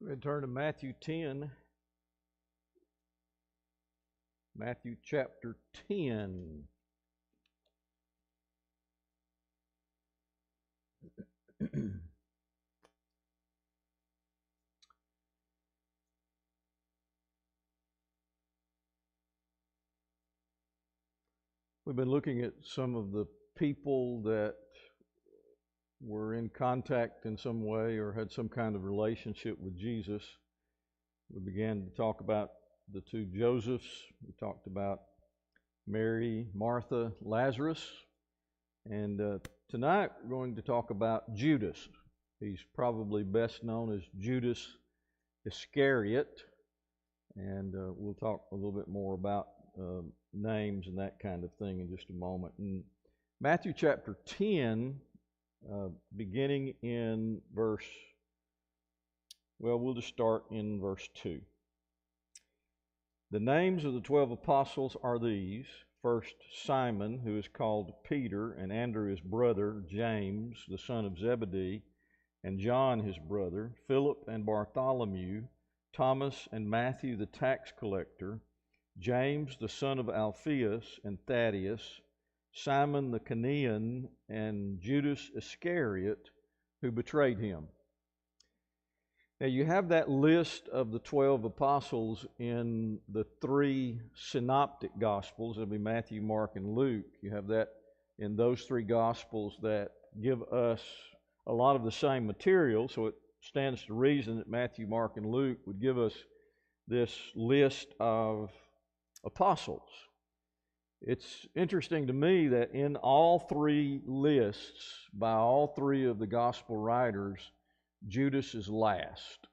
We're going to turn to Matthew 10. Matthew chapter 10. We've been looking at some of the people that were in contact in some way or had some kind of relationship with Jesus. We began to talk about the two Josephs. We talked about Mary, Martha, Lazarus. And tonight we're going to talk about Judas. He's probably best known as Judas Iscariot. And we'll talk a little bit more about names and that kind of thing in just a moment. In Matthew chapter 10, beginning in we'll just start in verse 2. The names of the 12 apostles are these. First, Simon, who is called Peter, and Andrew his brother, James, the son of Zebedee, and John his brother, Philip and Bartholomew, Thomas and Matthew the tax collector, James the son of Alphaeus and Thaddeus, Simon the Cananean, and Judas Iscariot, who betrayed him. Now you have that list of the 12 apostles in the three synoptic gospels. It'll be Matthew, Mark, and Luke. You have that in those three gospels that give us a lot of the same material, so it stands to reason that Matthew, Mark, and Luke would give us this list of apostles. It's interesting to me that in all three lists, by all three of the gospel writers, Judas is last.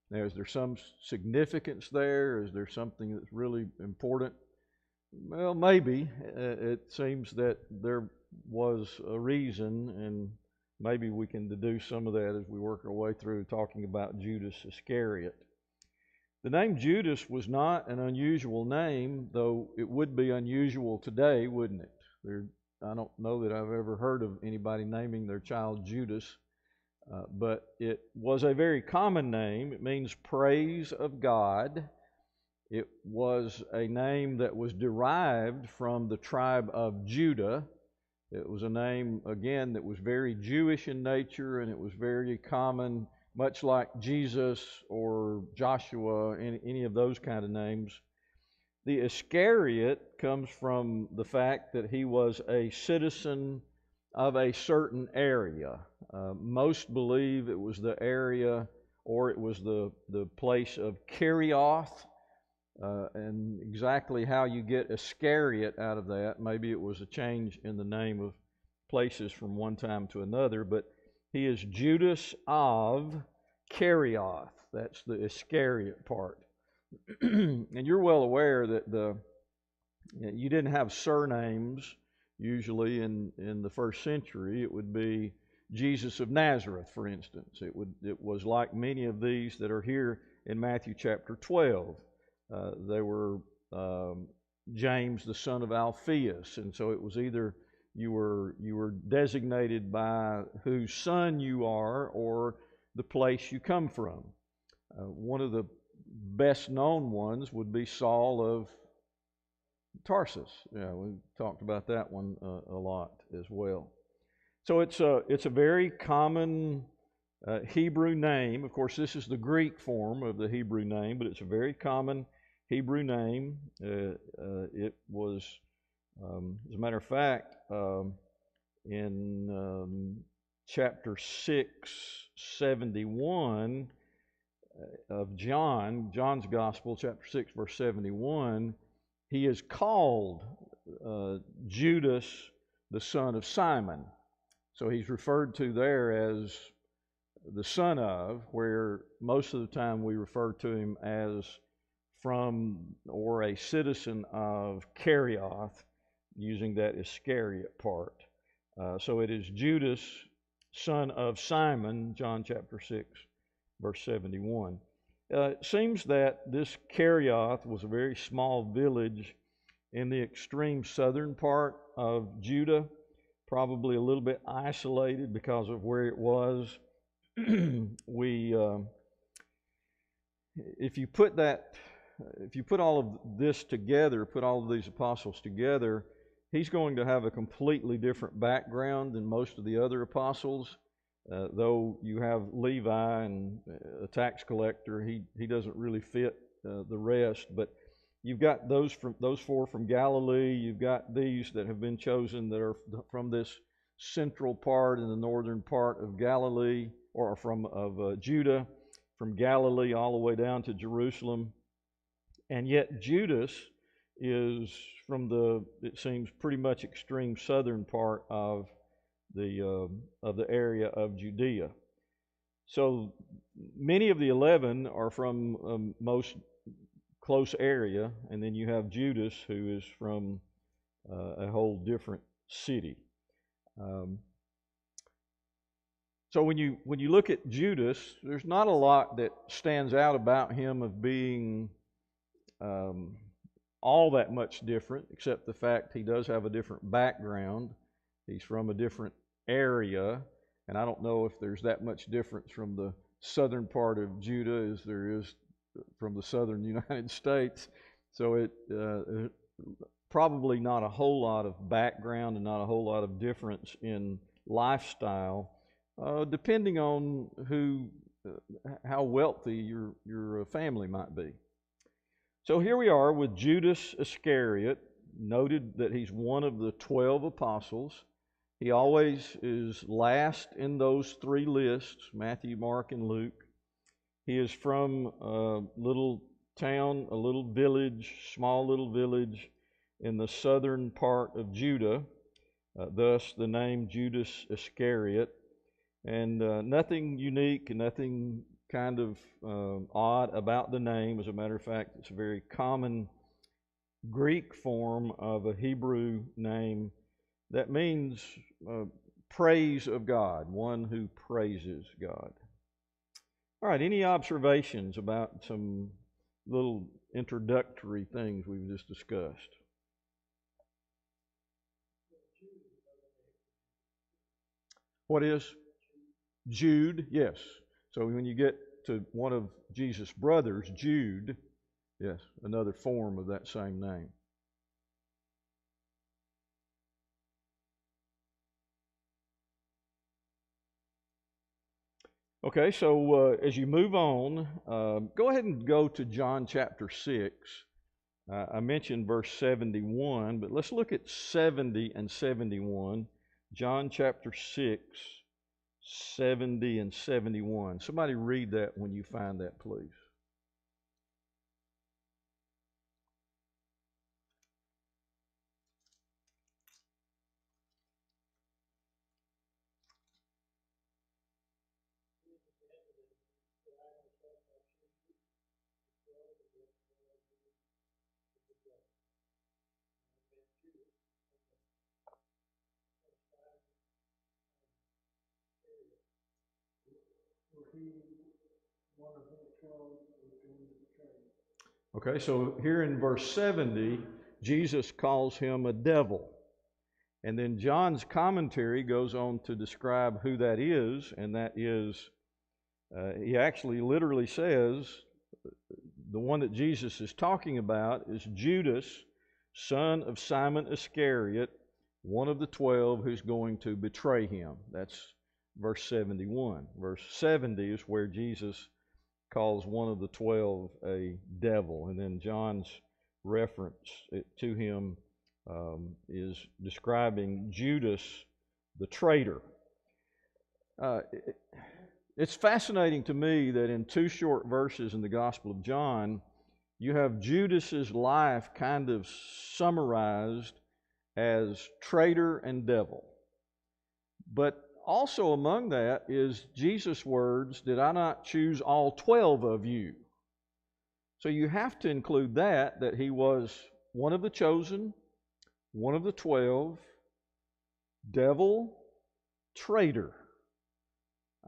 Now, is there some significance there? Is there something that's really important? Well, maybe. It seems that there was a reason, and maybe we can deduce some of that as we work our way through talking about Judas Iscariot. The name Judas was not an unusual name, though it would be unusual today, wouldn't it? I don't know that I've ever heard of anybody naming their child Judas, but it was a very common name. It means praise of God. It was a name that was derived from the tribe of Judah. It was a name, again, that was very Jewish in nature, and it was very common, much like Jesus or Joshua, any of those kind of names. The Iscariot comes from the fact that he was a citizen of a certain area. Most believe it was the area, or it was the place of Kerioth, and exactly how you get Iscariot out of that. Maybe it was a change in the name of places from one time to another, but he is Judas of Kerioth. That's the Iscariot part. And you're well aware that you didn't have surnames usually in the first century. It would be Jesus of Nazareth, for instance. It was like many of these that are here in Matthew chapter 12. They were James the son of Alphaeus, and so it was either you were designated by whose son you are or the place you come from. One of the best known ones would be Saul of Tarsus. Yeah, we talked about that one a lot as well. So it's a very common Hebrew name. Of course, this is the Greek form of the Hebrew name, but it's a very common Hebrew name. It was, as a matter of fact, in chapter 6:71 of John's Gospel, chapter 6, verse 71, he is called Judas, the son of Simon. So he's referred to there as the son of, where most of the time we refer to him as from or a citizen of Kerioth, using that Iscariot part. So it is Judas, son of Simon, John chapter 6, verse 71. It seems that this Kerioth was a very small village in the extreme southern part of Judah, probably a little bit isolated because of where it was. We if you put all of this together, put all of these apostles together, he's going to have a completely different background than most of the other apostles. Though you have Levi and a tax collector, he doesn't really fit the rest. But you've got those four from Galilee. You've got these that have been chosen that are from this central part in the northern part of Galilee, or of Judah, from Galilee all the way down to Jerusalem. And yet Judas is from it seems, pretty much extreme southern part of the area of Judea. So many of the 11 are from most close area, and then you have Judas, who is from a whole different city. So when you look at Judas, there's not a lot that stands out about him of being all that much different, except the fact he does have a different background. He's from a different area, and I don't know if there's that much difference from the southern part of Judah as there is from the southern United States. So it probably not a whole lot of background and not a whole lot of difference in lifestyle, depending on how wealthy your family might be. So here we are with Judas Iscariot, noted that he's one of the 12 apostles. He always is last in those three lists, Matthew, Mark, and Luke. He is from a little town, a little village, small little village in the southern part of Judah, thus the name Judas Iscariot. And nothing unique and nothing kind of odd about the name. As a matter of fact, it's a very common Greek form of a Hebrew name that means praise of God, one who praises God. All right, any observations about some little introductory things we've just discussed? What is? Jude, yes. So when you get to one of Jesus' brothers, Jude, yes, another form of that same name. Okay, so as you move on, go ahead and go to John chapter 6. I mentioned verse 71, but let's look at 70 and 71. John chapter 6, 70 and 71. Somebody read that when you find that, please. Okay, so here in verse 70, Jesus calls him a devil. And then John's commentary goes on to describe who that is, and that is, he actually literally says, the one that Jesus is talking about is Judas, son of Simon Iscariot, one of the 12 who's going to betray him. That's verse 71. Verse 70 is where Jesus calls one of the 12 a devil, and then John's reference to him is describing Judas the traitor. It's fascinating to me that in two short verses in the Gospel of John, you have Judas's life kind of summarized as traitor and devil. But also among that is Jesus' words, "Did I not choose all 12 of you?" So you have to include that he was one of the chosen, one of the 12, devil, traitor.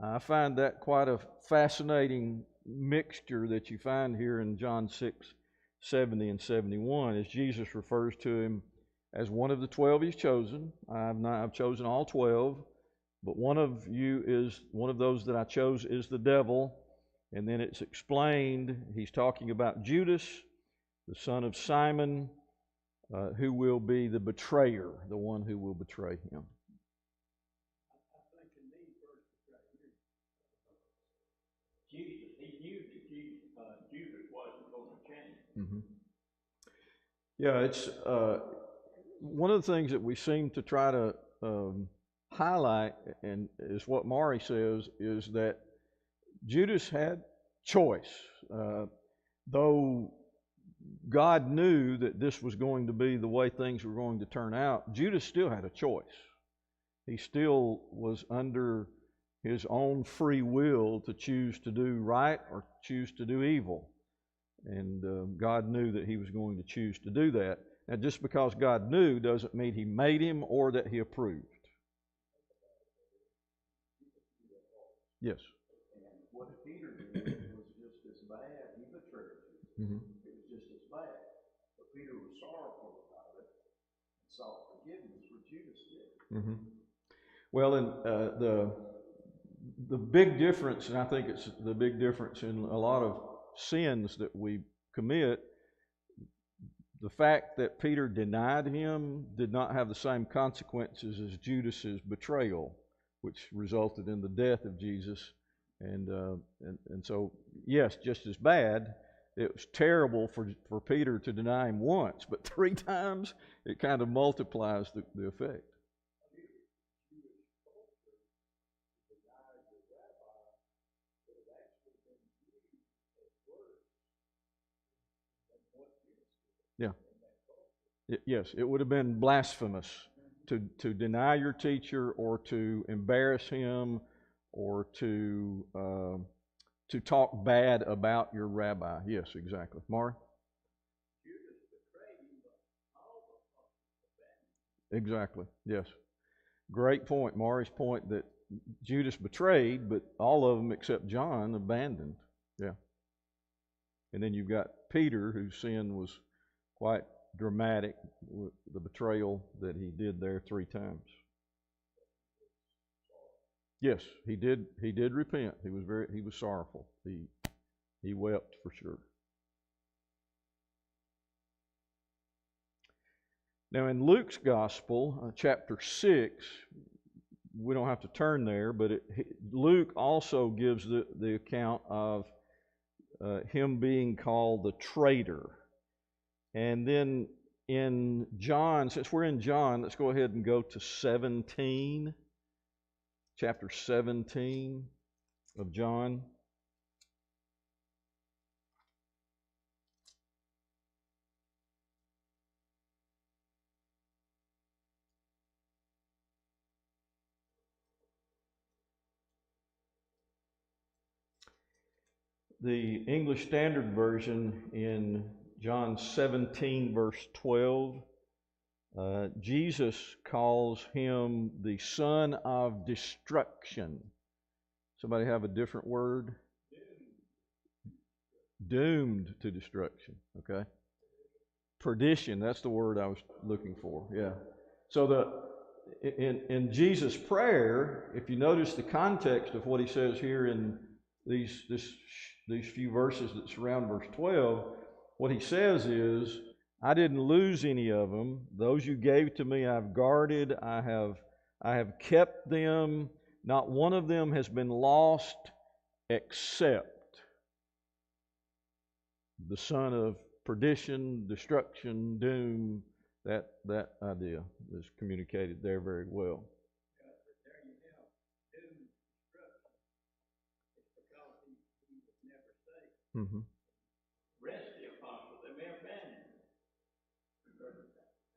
I find that quite a fascinating mixture that you find here in John 6, 70 and 71, as Jesus refers to him as one of the 12 he's chosen. I've chosen all 12. But one of those that I chose is the devil. And then it's explained, he's talking about Judas, the son of Simon, who will be the betrayer, the one who will betray him. Jesus, he knew that Judas wasn't going to change. Mm-hmm. Yeah, it's one of the things that we seem to try to highlight, and is what Maury says, is that Judas had choice. Though God knew that this was going to be the way things were going to turn out, Judas still had a choice. He still was under his own free will to choose to do right or choose to do evil. And God knew that he was going to choose to do that. Now, just because God knew doesn't mean he made him or that he approved. Yes. And what Peter did was just as bad. He betrayed Jesus. Mm-hmm. It was just as bad. But Peter was sorrowful about it and sought forgiveness, what Judas did. Mm-hmm. Well, and the big difference, and I think it's the big difference in a lot of sins that we commit, the fact that Peter denied him did not have the same consequences as Judas's betrayal, which resulted in the death of Jesus. And so, yes, just as bad. It was terrible for Peter to deny him once, but 3 times, it kind of multiplies the effect. Yeah. Yes, it would have been blasphemous to deny your teacher or to embarrass him or to talk bad about your rabbi. Yes, exactly. Maury? Exactly. Yes. Great point. Maury's point that Judas betrayed, but all of them except John abandoned. Yeah. And then you've got Peter, whose sin was quite dramatic with the betrayal that he did there 3 times. Yes, he did repent. He was sorrowful. He wept for sure. Now in Luke's Gospel, chapter 6, we don't have to turn there, but Luke also gives the account of him being called the traitor. And then in John, since we're in John, let's go ahead and go to 17, chapter 17 of John. The English Standard Version in John 17, verse 12, Jesus calls him the son of destruction. Somebody have a different word? Doomed to destruction, okay? Perdition, that's the word I was looking for, yeah. So in Jesus' prayer, if you notice the context of what he says here in these few verses that surround verse 12, what he says is, I didn't lose any of them. Those you gave to me I've guarded. I have kept them. Not one of them has been lost except the son of perdition, destruction, doom. That idea is communicated there very well. Mm-hmm. Rest of the apostles, they may have been.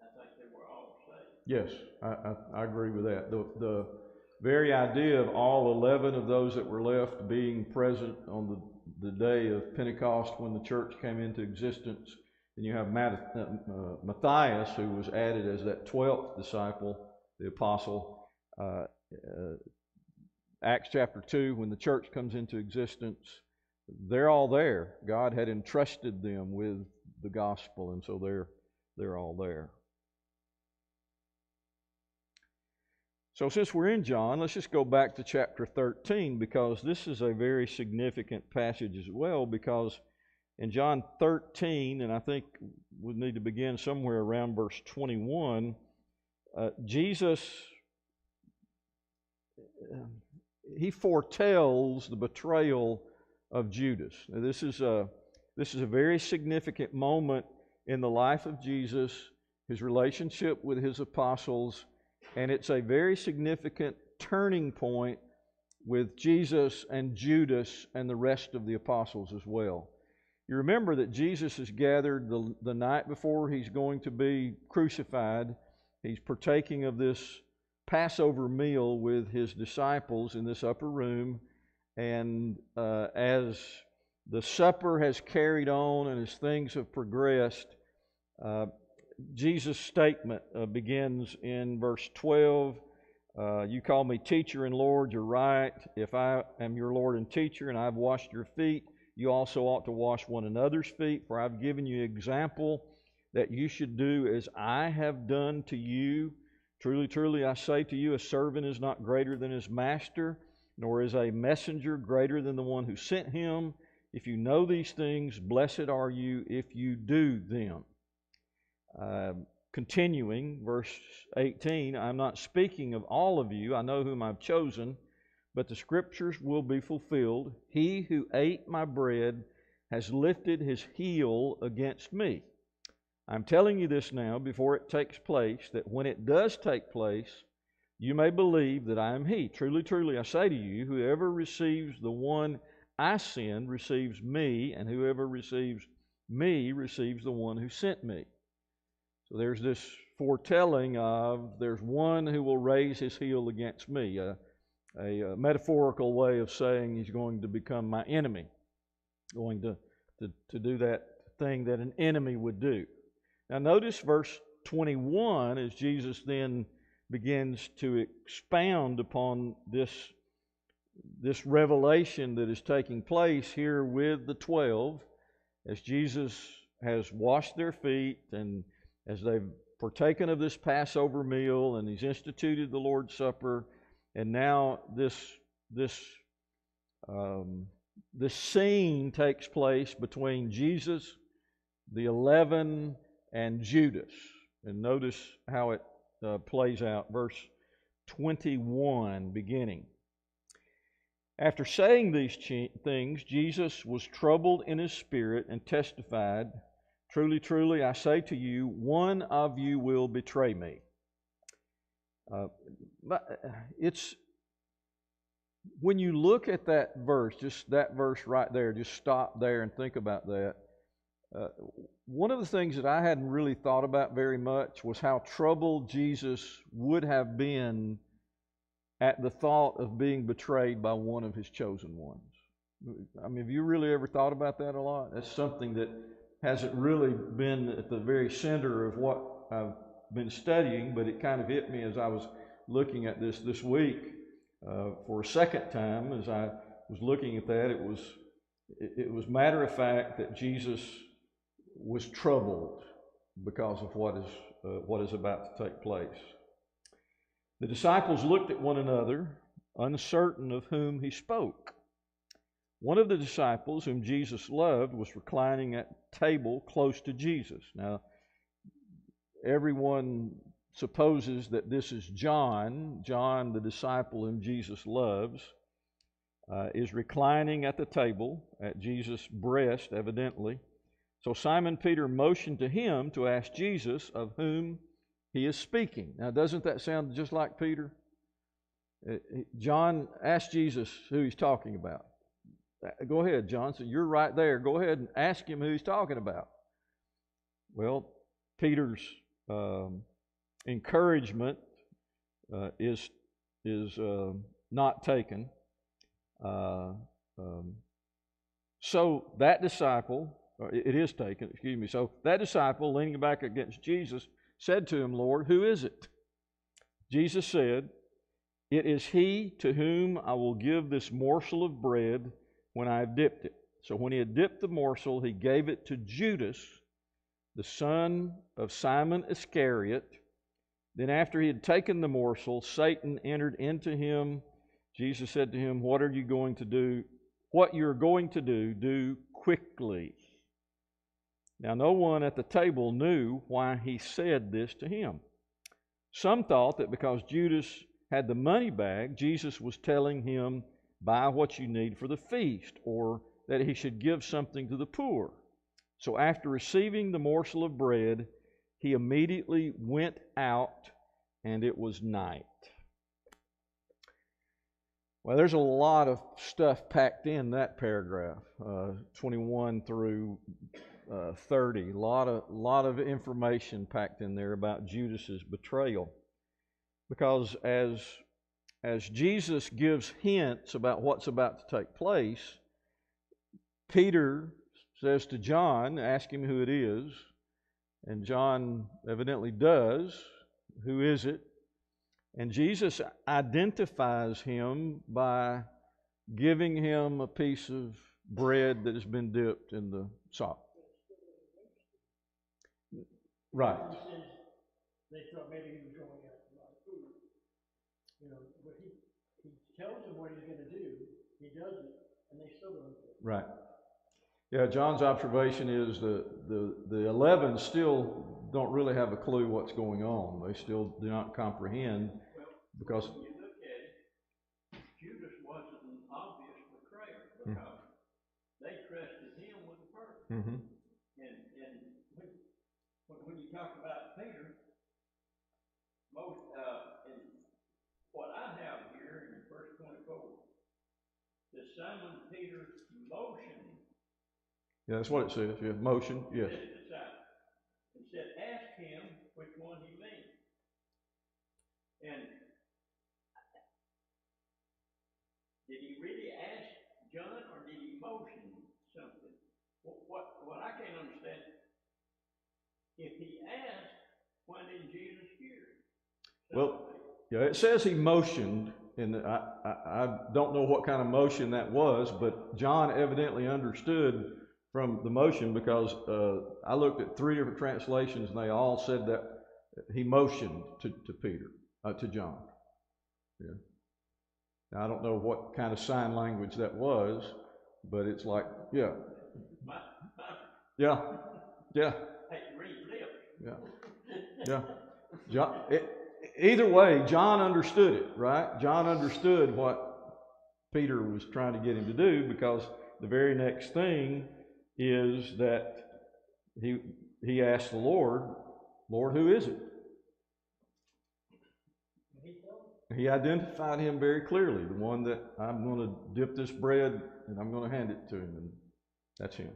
I think they were all saved. Yes, I agree with that. The very idea of all 11 of those that were left being present on the day of Pentecost when the church came into existence, and you have Matthias, who was added as that 12th disciple, the apostle. Acts chapter 2, when the church comes into existence, they're all there. God had entrusted them with the gospel, and so they're all there. So since we're in John, let's just go back to chapter 13, because this is a very significant passage as well, because in John 13, and I think we need to begin somewhere around verse 21, Jesus, he foretells the betrayal of Judas. Now, this is a very significant moment in the life of Jesus, his relationship with his apostles, and it's a very significant turning point with Jesus and Judas and the rest of the apostles as well. You remember that Jesus is gathered the night before he's going to be crucified. He's partaking of this Passover meal with his disciples in this upper room. And as the supper has carried on and as things have progressed, Jesus' statement begins in verse 12. You call me teacher and Lord, you're right. If I am your Lord and teacher and I've washed your feet, you also ought to wash one another's feet, for I've given you example that you should do as I have done to you. Truly, truly, I say to you, a servant is not greater than his master, nor is a messenger greater than the one who sent him. If you know these things, blessed are you if you do them. Continuing, verse 18, I'm not speaking of all of you. I know whom I've chosen, but the Scriptures will be fulfilled. He who ate my bread has lifted his heel against me. I'm telling you this now before it takes place, that when it does take place, you may believe that I am he. Truly, truly, I say to you, whoever receives the one I send receives me, and whoever receives me receives the one who sent me. So there's this foretelling of there's one who will raise his heel against me, a metaphorical way of saying he's going to become my enemy, going to do that thing that an enemy would do. Now notice verse 21 as Jesus then begins to expound upon this revelation that is taking place here with the 12, as Jesus has washed their feet and as they've partaken of this Passover meal and he's instituted the Lord's Supper, and now this scene takes place between Jesus, the 11, and Judas. And notice how it plays out. Verse 21 beginning. After saying these things, Jesus was troubled in his spirit and testified, truly, truly, I say to you, one of you will betray me. It's when you look at that verse, just that verse right there, just stop there and think about that. One of the things that I hadn't really thought about very much was how troubled Jesus would have been at the thought of being betrayed by one of his chosen ones. I mean, have you really ever thought about that a lot? That's something that hasn't really been at the very center of what I've been studying, but it kind of hit me as I was looking at this week for a second time. As I was looking at that, it was matter of fact that Jesus was troubled because of what is about to take place. The disciples looked at one another, uncertain of whom he spoke. One of the disciples, whom Jesus loved, was reclining at table close to Jesus. Now, everyone supposes that this is John. John, the disciple whom Jesus loves, is reclining at the table at Jesus' breast, evidently. So Simon Peter motioned to him to ask Jesus of whom he is speaking. Now, doesn't that sound just like Peter? John asked Jesus who he's talking about. Go ahead, John. So you're right there. Go ahead and ask him who he's talking about. Well, Peter's encouragement is not taken. So that disciple, it is taken, excuse me. So that disciple, leaning back against Jesus, said to him, Lord, who is it? Jesus said, it is he to whom I will give this morsel of bread when I have dipped it. So when he had dipped the morsel, he gave it to Judas, the son of Simon Iscariot, Then after he had taken the morsel, Satan entered into him. Jesus said to him, What are you going to do? What you're going to do quickly. Now no one at the table knew why he said this to him. Some thought that because Judas had the money bag, Jesus was telling him, buy what you need for the feast, or that he should give something to the poor. So after receiving the morsel of bread, he immediately went out, and it was night. Well, there's a lot of stuff packed in that paragraph, 21 through 30. A lot of information packed in there about Judas's betrayal. Because as Jesus gives hints about what's about to take place, Peter says to John, ask him who it is, and John evidently does. Who is it? And Jesus identifies him by giving him a piece of bread that has been dipped in the salt. Right. They thought maybe he was going out to buy food. But he tells them what he's going to do. He does it, and they still don't do it. Right. Yeah, John's observation is the 11 still don't really have a clue what's going on. They still do not comprehend because. When you look at it, Judas wasn't an obvious betrayer because they trusted him with the purse. Mm-hmm. And when you talk about Peter, most and what I have here in verse 24, the Simon Peter motioned. Yeah, that's what it says. Yeah, motion. Yes. And said, ask him which one he means. And did he really ask John, or did he motion something? What I can't understand, if he asked, why didn't Jesus hear it? Well, yeah, it says he motioned, and I don't know what kind of motion that was, but John evidently understood from the motion because I looked at 3 different translations, and they all said that he motioned to Peter, to John. Yeah. Now, I don't know what kind of sign language that was, but it's like, yeah. Yeah. Yeah. Yeah. John, either way, John understood it, right? John understood what Peter was trying to get him to do, because the very next thing is that he asked the Lord, who is it? He identified him very clearly, the one that I'm going to dip this bread and I'm going to hand it to him, and that's him.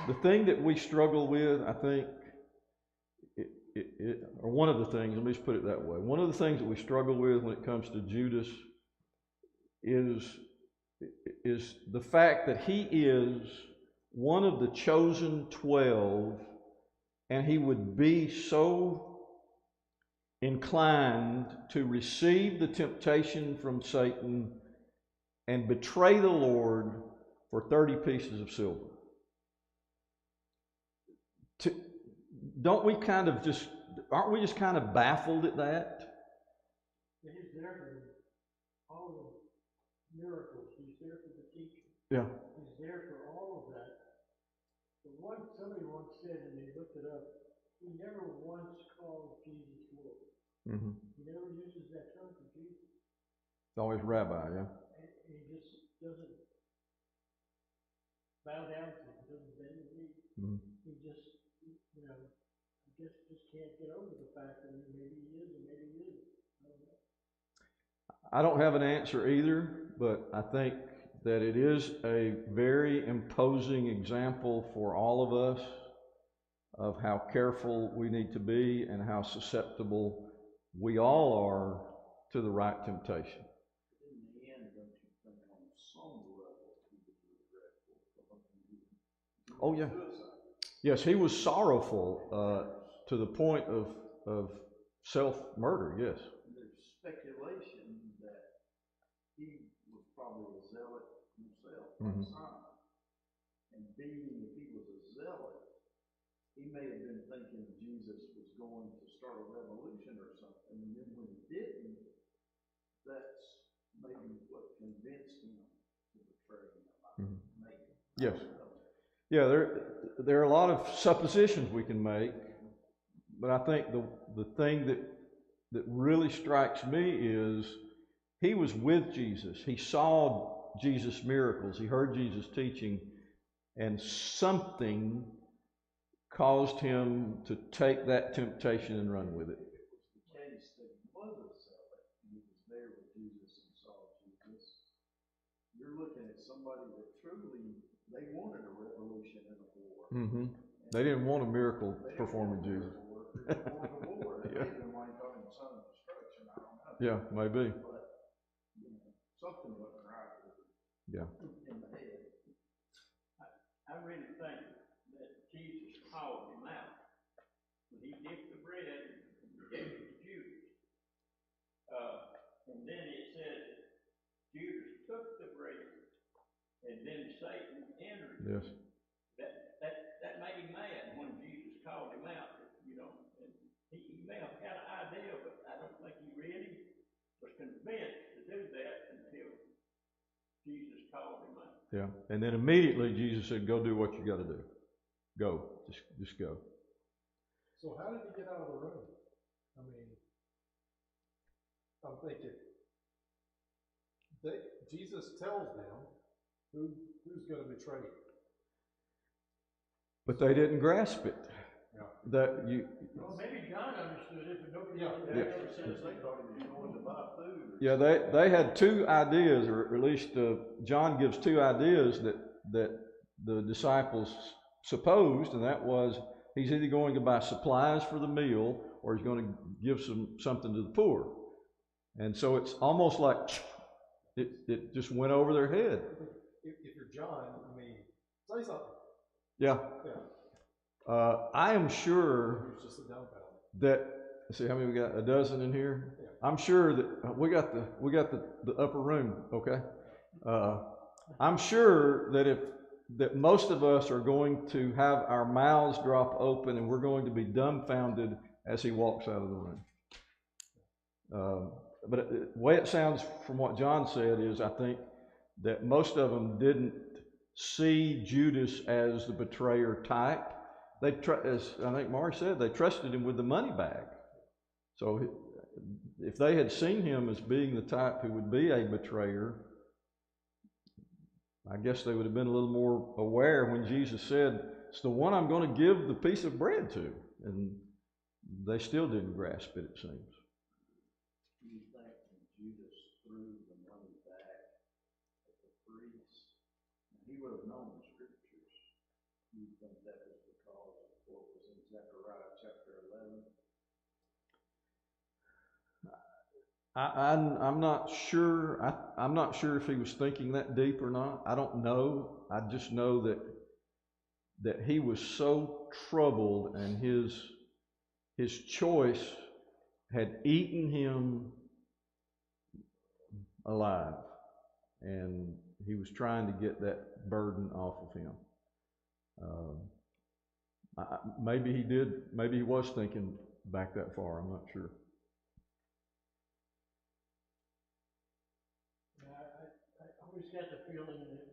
The thing that we struggle with, I think, or one of the things, let me just put it that way, one of the things that we struggle with when it comes to Judas is the fact that he is one of the chosen 12, and he would be so inclined to receive the temptation from Satan and betray the Lord for 30 pieces of silver. Aren't we just kind of baffled at that? He's there for all the miracles. He's there for the teaching. Yeah. He's there for all of that. But somebody once said, and they looked it up, he never once called Jesus Lord. Mm-hmm. He never uses that term for Jesus. It's always rabbi, yeah. And he just doesn't bow down to him. He doesn't bend the knee. Mm-hmm. He just, I guess just can't get over the fact that maybe he is and maybe he isn't. I don't know. I don't have an answer either, but I think that it is a very imposing example for all of us of how careful we need to be and how susceptible we all are to the right temptation. In the end, don't you think on some level he was regretful for what he did? Oh yeah. Yes, he was sorrowful to the point of self-murder, yes. There's speculation that he was probably a zealot himself, mm-hmm. Simon. And being, if he was a zealot, he may have been thinking Jesus was going to start a revolution or something, and then when he didn't, that's maybe what convinced him to betray him. Mhm. Maybe. Yes. Yeah, there are a lot of suppositions we can make, but I think the thing that really strikes me is he was with Jesus. He saw Jesus' miracles. He heard Jesus teaching, and something caused him to take that temptation and run with it. It was the case that he was a zealot, and he was there with Jesus and saw Jesus. You're looking at somebody that truly, they wanted a revolution and a war. Mm-hmm. They didn't want a miracle performing Jesus. They wanted a war. That Yeah. may have been why he called him son of destruction. I don't know. Yeah, maybe. But something wasn't right with him. Yeah. In the head. I really think that Jesus called him out. When he dipped the bread and gave it to Judas. And then it says Judas took the bread, and then Satan entered. Yes. That made him mad when Jesus called him out. And he may have had an idea, but I don't think he really was convinced to do that until Jesus called him out. Yeah. And then immediately Jesus said, "Go do what you got to do. Go. Just go." So how did he get out of the room? I mean, I'm thinking, Jesus tells them who's going to betray him. But they didn't grasp it. Yeah. That you. Well, maybe John understood it, but nobody else Yeah. It says they thought he was going to buy food. Yeah, they had two ideas, or at least John gives two ideas that the disciples supposed, and that was he's either going to buy supplies for the meal or he's going to give something to the poor. And so it's almost like it just went over their head. If you're John, I mean, say something. Yeah. Yeah. I am sure It's just a dumbfounded. that, see how many we got? A dozen in here? Yeah. I'm sure that we got the upper room, okay? I'm sure that most of us are going to have our mouths drop open and we're going to be dumbfounded as he walks out of the room. But the way it sounds from what John said is, I think that most of them didn't see Judas as the betrayer type. As I think Mark said, they trusted him with the money bag. So if they had seen him as being the type who would be a betrayer, I guess they would have been a little more aware when Jesus said, "It's the one I'm going to give the piece of bread to." And they still didn't grasp it, it seems. Do you think when Judas threw the money back at the priest, and he would have known the scriptures, do you think that was because of what was in Zechariah chapter 11? I'm not sure. I'm not sure if he was thinking that deep or not. I don't know. I just know that he was so troubled, and his choice had eaten him alive, and he was trying to get that burden off of him. Maybe he did. Maybe he was thinking back that far. I'm not sure. I always got the feeling that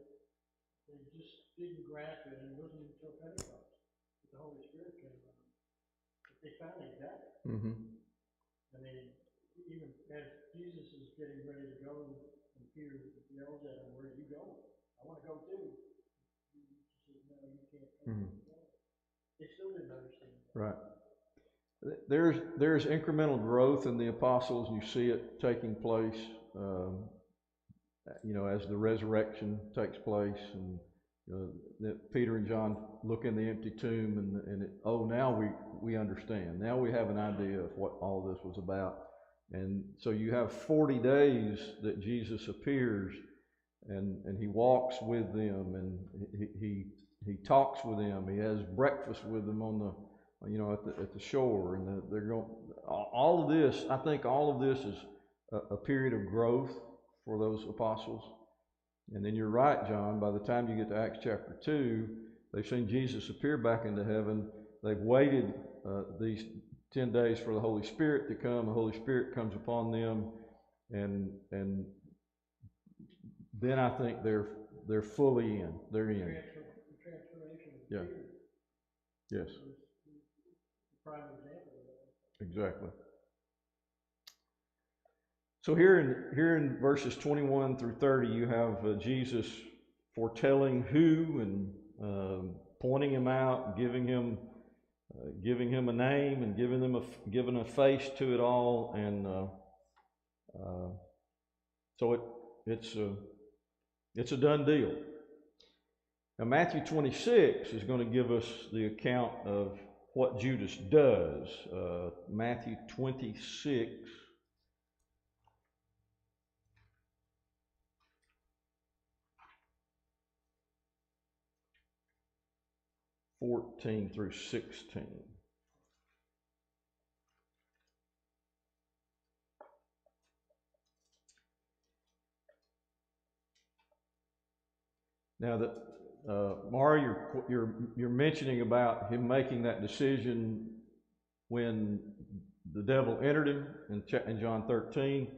they just didn't grasp it, and it wasn't until Pentecost that the Holy Spirit came on them that they finally got it. Mm-hmm. I mean, even as Jesus is getting ready to go, and Peter yells at him, "Where are you going?" "I want to go too." Jesus says, "No, you can't go." Mm-hmm. They still didn't understand that. Right. There's incremental growth in the apostles, and you see it taking place. As the resurrection takes place, and that Peter and John look in the empty tomb, now we understand. Now we have an idea of what all this was about. And so you have 40 days that Jesus appears, and he walks with them, and he talks with them. He has breakfast with them at the shore, and they're going. All of this, I think, all of this is a period of growth for those apostles. And then you're right, John, by the time you get to Acts chapter 2, they've seen Jesus appear back into heaven. They've waited these 10 days for the Holy Spirit to come. The Holy Spirit comes upon them, and then I think they're fully in. They're in. The transformation of Yeah. Peter Yes. is the prime example of that. Exactly. So here in verses 21 through 30, you have Jesus foretelling who and pointing him out, giving him a name and giving a face to it all, and so it's a done deal. Now Matthew 26 is going to give us the account of what Judas does. Matthew 26. 14 through 16. Now that Mari, you're mentioning about him making that decision when the devil entered him in John 13.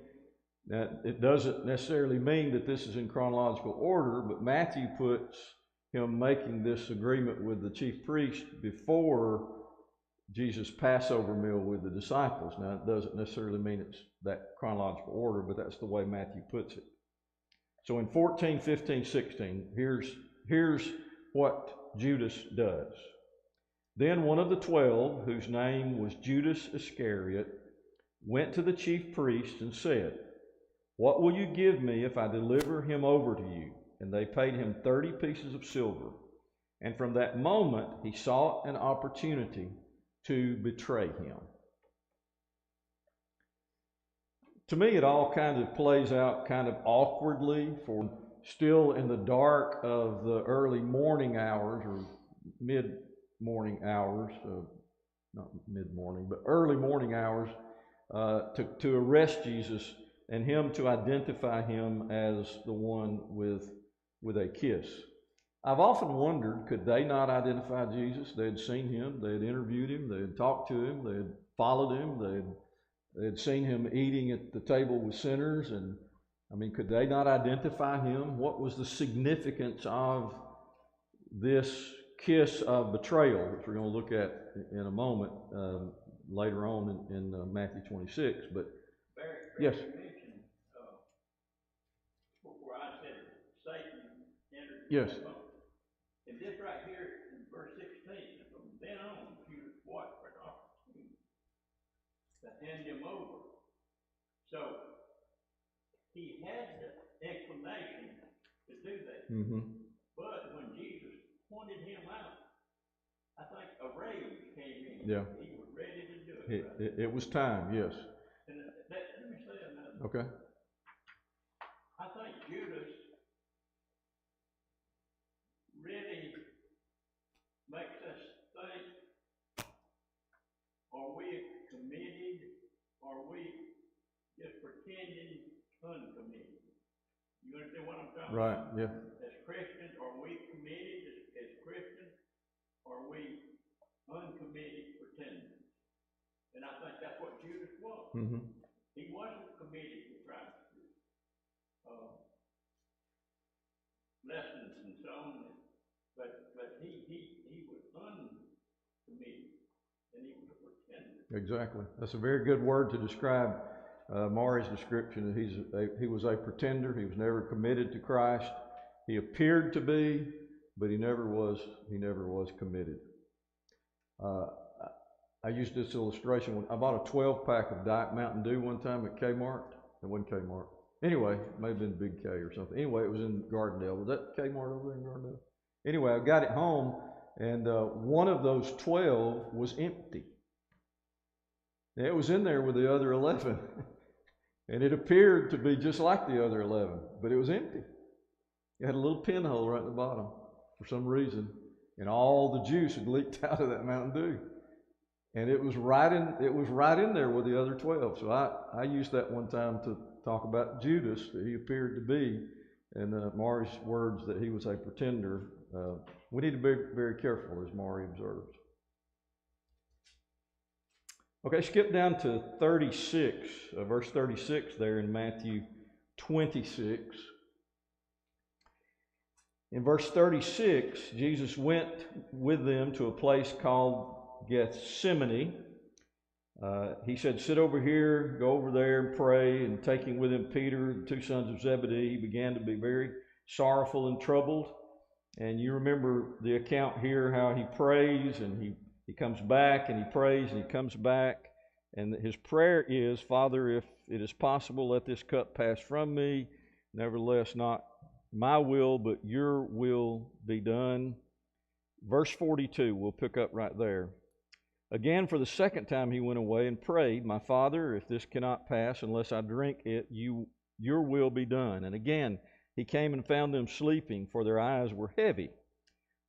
That it doesn't necessarily mean that this is in chronological order, but Matthew puts him making this agreement with the chief priest before Jesus' Passover meal with the disciples. Now, it doesn't necessarily mean it's that chronological order, but that's the way Matthew puts it. So in 14, 15, 16, here's what Judas does. Then one of the 12, whose name was Judas Iscariot, went to the chief priests and said, "What will you give me if I deliver him over to you?" And they paid him 30 pieces of silver. And from that moment, he sought an opportunity to betray him. To me, it all kind of plays out kind of awkwardly, for still in the dark of the early morning hours or mid-morning hours, not mid-morning, but early morning hours, to arrest Jesus and him to identify him as the one with a kiss. I've often wondered, could they not identify Jesus? They had seen him, they had interviewed him, they had talked to him, they had followed him, they had seen him eating at the table with sinners, and I mean, could they not identify him? What was the significance of this kiss of betrayal, which we're going to look at in a moment later on in Matthew 26? But Barry, yes. You mentioned where I said Satan entered. Yes. And this right here in verse 16, from then on, Judas watched for an opportunity to hand him over. So he had the inclination to do that. Mm-hmm. But when Jesus pointed him out, I think a rage came in. Yeah. He was ready to do it. It was time, yes. And let me say another. Okay. I think Judas really makes us think, are we committed, or are we just pretending uncommitted? You understand what I'm talking Right, about? yeah. As Christians, are we committed as Christians, or are we uncommitted pretenders? And I think that's what Judas was. Mm-hmm. He wasn't committed to Christ. Lessons and so on, but he was uncommitted, and he was a pretender. Exactly. That's a very good word to describe Mari's description. He was a pretender. He was never committed to Christ. He appeared to be, but he never was committed. I used this illustration when I bought a 12-pack of Diet Mountain Dew one time at Kmart. It wasn't Kmart. Anyway, it may have been Big K or something. Anyway, it was in Gardendale. Was that Kmart over there in Gardendale? Anyway, I got it home, and one of those 12 was empty. It was in there with the other 11. And it appeared to be just like the other 11, but it was empty. It had a little pinhole right at the bottom for some reason, and all the juice had leaked out of that Mountain Dew. And it was right in there with the other 12. So I used that one time to talk about Judas, that he appeared to be, in Maury's words that he was a pretender. We need to be very careful, as Maury observes. Okay, skip down to 36, verse 36 there in Matthew 26. In verse 36, Jesus went with them to a place called Gethsemane. He said, sit over here, go over there and pray. And taking with him Peter, the two sons of Zebedee, he began to be very sorrowful and troubled. And you remember the account here, how he prays and he comes back and he prays and he comes back. And his prayer is, Father, if it is possible, let this cup pass from me. Nevertheless, not my will, but your will be done. Verse 42, we'll pick up right there. Again, for the second time, he went away and prayed, my Father, if this cannot pass unless I drink it, your will be done. And again, he came and found them sleeping, for their eyes were heavy.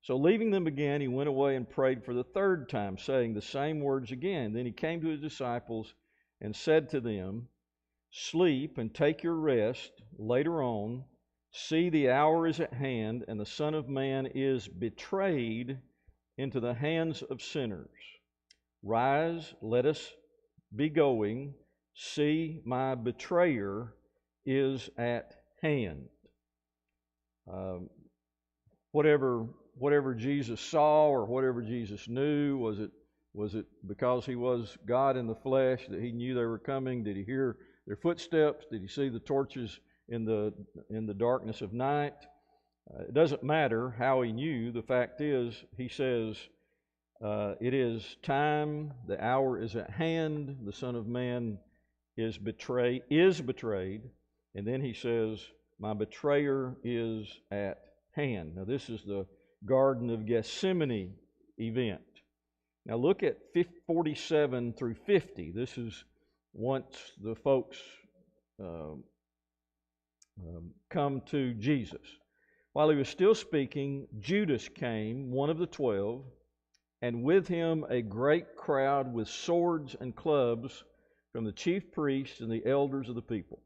So leaving them again, he went away and prayed for the third time, saying the same words again. Then he came to his disciples and said to them, sleep and take your rest later on. See, the hour is at hand, and the Son of Man is betrayed into the hands of sinners. Rise, let us be going. See, my betrayer is at hand. Whatever Jesus saw or whatever Jesus knew, was it because he was God in the flesh that he knew they were coming? Did he hear their footsteps? Did he see the torches in the darkness of night? It doesn't matter how he knew. The fact is, he says, it is time, the hour is at hand, the Son of Man is betrayed, and then he says, my betrayer is at hand. Now this is the Garden of Gethsemane event. Now look at 47 through 50. This is once the folks come to Jesus. While he was still speaking, Judas came, one of the 12, and with him a great crowd with swords and clubs from the chief priests and the elders of the people.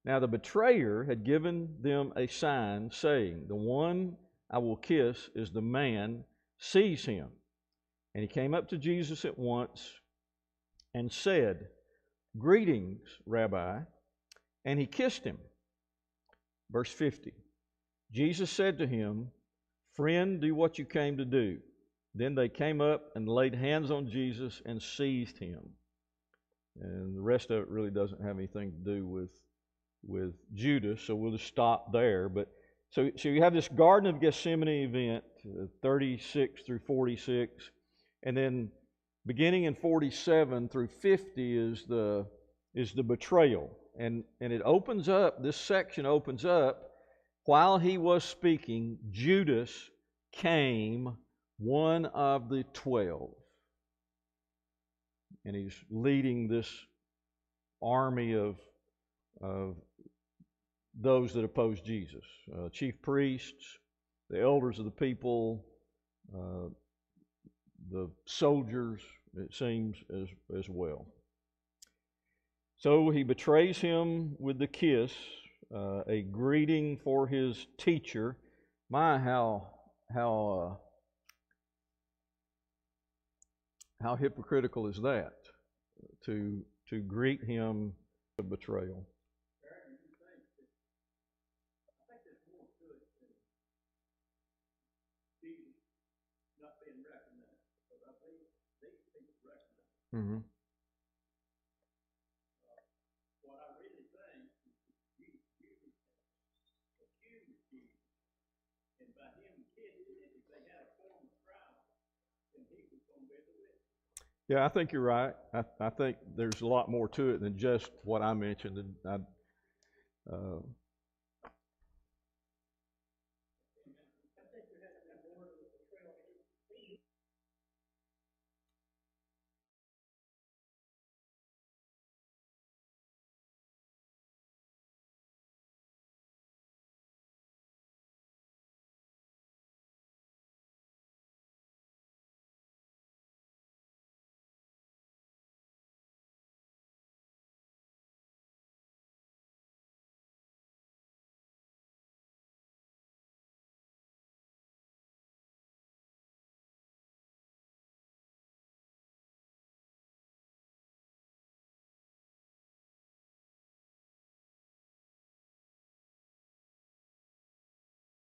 Now the betrayer had given them a sign, saying, the one I will kiss is the man, seize him. And he came up to Jesus at once and said, greetings, Rabbi, and he kissed him. Verse 50, Jesus said to him, friend, do what you came to do. Then they came up and laid hands on Jesus and seized him. And the rest of it really doesn't have anything to do with Judas, so we'll just stop there. But so you have this Garden of Gethsemane event, 36 through 46, and then beginning in 47 through 50 is the betrayal. And it opens up, this section opens up, while he was speaking, Judas came, one of the 12. And he's leading this army of those that oppose Jesus. Chief priests, the elders of the people, the soldiers, it seems, as well. So he betrays him with the kiss, a greeting for his teacher. My, how hypocritical is that, to greet him with betrayal? Mm-hmm. What I really think is Jesus accused Jesus, and by him kissing it, if they had a form of trial, then he was going to be the witness. Yeah, I think you're right. I think there's a lot more to it than just what I mentioned.